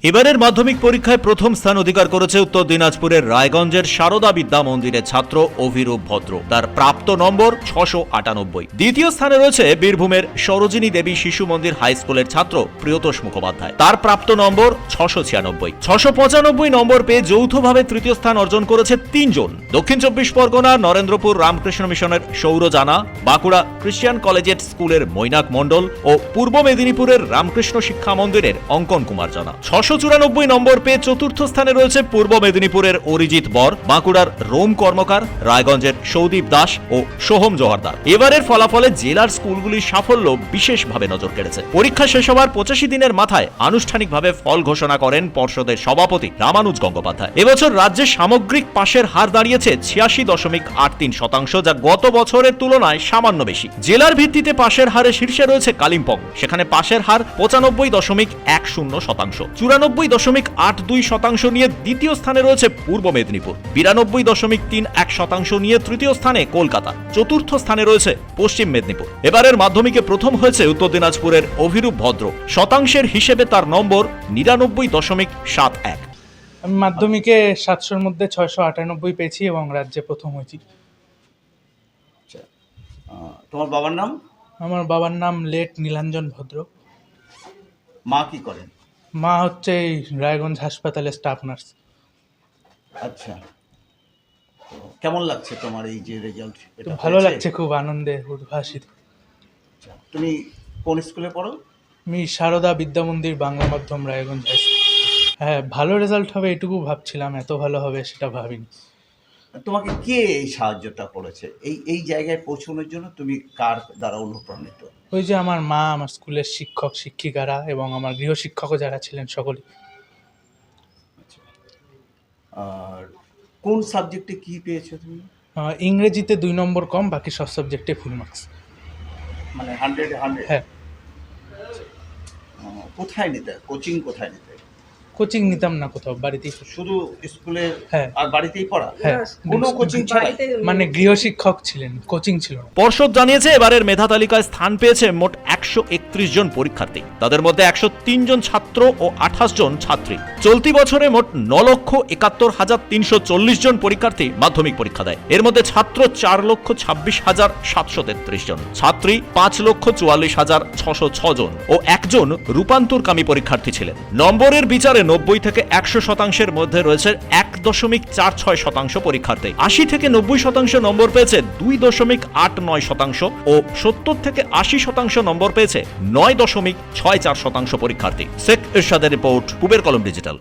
এবারের মাধ্যমিক পরীক্ষায় প্রথম স্থান অধিকার করেছে উত্তর দিনাজপুরের রায়গঞ্জের সারদা বিদ্যা মন্দিরের ছাত্র অভিরূপ ভদ্র। তার প্রাপ্ত নম্বর 698। দ্বিতীয় স্থানে রয়েছে বীরভূমের সরোজিনী দেবী শিশু মন্দির হাই স্কুলের ছাত্র প্রিয়তোষ মুখোপাধ্যায়। তার প্রাপ্ত নম্বর 696। 695 নম্বর পেয়ে যৌথভাবে তৃতীয় স্থান অর্জন করেছে তিনজন। দক্ষিণ চব্বিশ পরগনা নরেন্দ্রপুর রামকৃষ্ণ মিশনের সৌর জানা, বাঁকুড়া ক্রিশ্চিয়ান কলেজিয়েট স্কুলের মৈনাক মণ্ডল ও পূর্ব মেদিনীপুরের রামকৃষ্ণ শিক্ষা মন্দিরের অঙ্কন কুমার জানা। 694 নম্বর পেয়ে চতুর্থ স্থানে রয়েছে পূর্ব মেদিনীপুরের অরিজিৎ বর, বাঁকুড়ার রোম কর্মকার, রায়গঞ্জের সৌদীপ দাস ও সোহম জোহারদার। এবারের ফলাফলে জেলার স্কুলগুলির সাফল্য বিশেষভাবে নজর কেড়েছে। পরীক্ষা শেষ হওয়ার 85 দিনের মাথায় আনুষ্ঠানিকভাবে ফল ঘোষণা করেন পর্ষদের সভাপতি রামানুজ গঙ্গোপাধ্যায়। এবছর রাজ্যে সামগ্রিক পাশের হার দাঁড়িয়েছে 86.83%, যা গত বছরের তুলনায় সামান্য বেশি। জেলার ভিত্তিতে পাশের হারে শীর্ষে রয়েছে কালিম্পং, সেখানে পাশের হার 95.10%। 94.82% নিয়ে দ্বিতীয় স্থানে রয়েছে পূর্ব মেদিনীপুর, 92.31% নিয়ে তৃতীয় স্থানে কলকাতা, চতুর্থ স্থানে রয়েছে পশ্চিম মেদিনীপুর। এবারের মাধ্যমিকে প্রথম হয়েছে উত্তর দিনাজপুরের অভিরূপ ভদ্র। শতাংশের হিসেবে তার নম্বর 99.71। আমি মাধ্যমিকে 700-র মধ্যে 698 পেয়েছি এবং রাজ্যে প্রথম হয়েছি। তোমার বাবার নাম? আমার বাবার নাম লেট নীলাঞ্জন ভদ্র। মা কি করেন? মা হচ্ছে এই রায়গঞ্জ হাসপাতালে স্টাফ নার্স। আচ্ছা, তো কেমন লাগছে তোমার এই যে রেজাল্ট? তো ভালো লাগছে, খুব আনন্দে উদ্ভাসিত। তুমি কোন স্কুলে পড়ো? আমি সারদা বিদ্যা মন্দির বাংলা মাধ্যম রায়গঞ্জ হাই স্কুল। হ্যাঁ, ভালো রেজাল্ট হবে এটুকু ভাবছিলাম, এত ভালো হবে সেটা ভাবিনি। তোমাকে কে এই সাহায্যটা করেছে এই জায়গায় পৌঁছানোর জন্য? তুমি কার দ্বারা অনুপ্রাণিত? ওই যে আমার মা, আমার স্কুলের শিক্ষক শিক্ষিকারা এবং আমার গৃহশিক্ষকও যারা ছিলেন সকলে। আর কোন সাবজেক্টে কি পেয়েছো তুমি? ইংরেজিতে 2 নম্বর কম, বাকি সব সাবজেক্টে ফুল মার্কস। মানে 100-100? হ্যাঁ। কোথায় নিতে, কোচিং কোথায় নিতে? কোচিং নিতাম না কোথাও, বাড়িতেই। শুধু স্কুলে? হ্যাঁ। আর বাড়িতেই পড়া? হ্যাঁ, কোনো কোচিং ছাড়াই? মানে গৃহশিক্ষক ছিলেন, কোচিং ছিল না। পর্ষদ জানিয়েছে এবারের মেধা তালিকায় স্থান পেয়েছে মোট 131 জন পরীক্ষার্থী। তাদের মধ্যে 103 জন ছাত্র ও 28 জন ছাত্রী। চলতি বছরে মোট 9,71,340 জন পরীক্ষার্থী মাধ্যমিক পরীক্ষা দেয়। এর মধ্যে ছাত্র 4,26,733 জন, ছাত্রী 5,44,606 জন ও একজন রূপান্তরকামী পরীক্ষার্থী ছিলেন। নম্বরের বিচারে 90 থেকে 100% মধ্যে রয়েছে 1.46% পরীক্ষার্থী। 80 থেকে 90% নম্বর পেয়েছে 2.89% ও 70 থেকে 80% নম্বর পেয়েছে 9.64% পরীক্ষার্থী। শেখ ইরশাদের রিপোর্ট, পূবের কলম ডিজিটাল।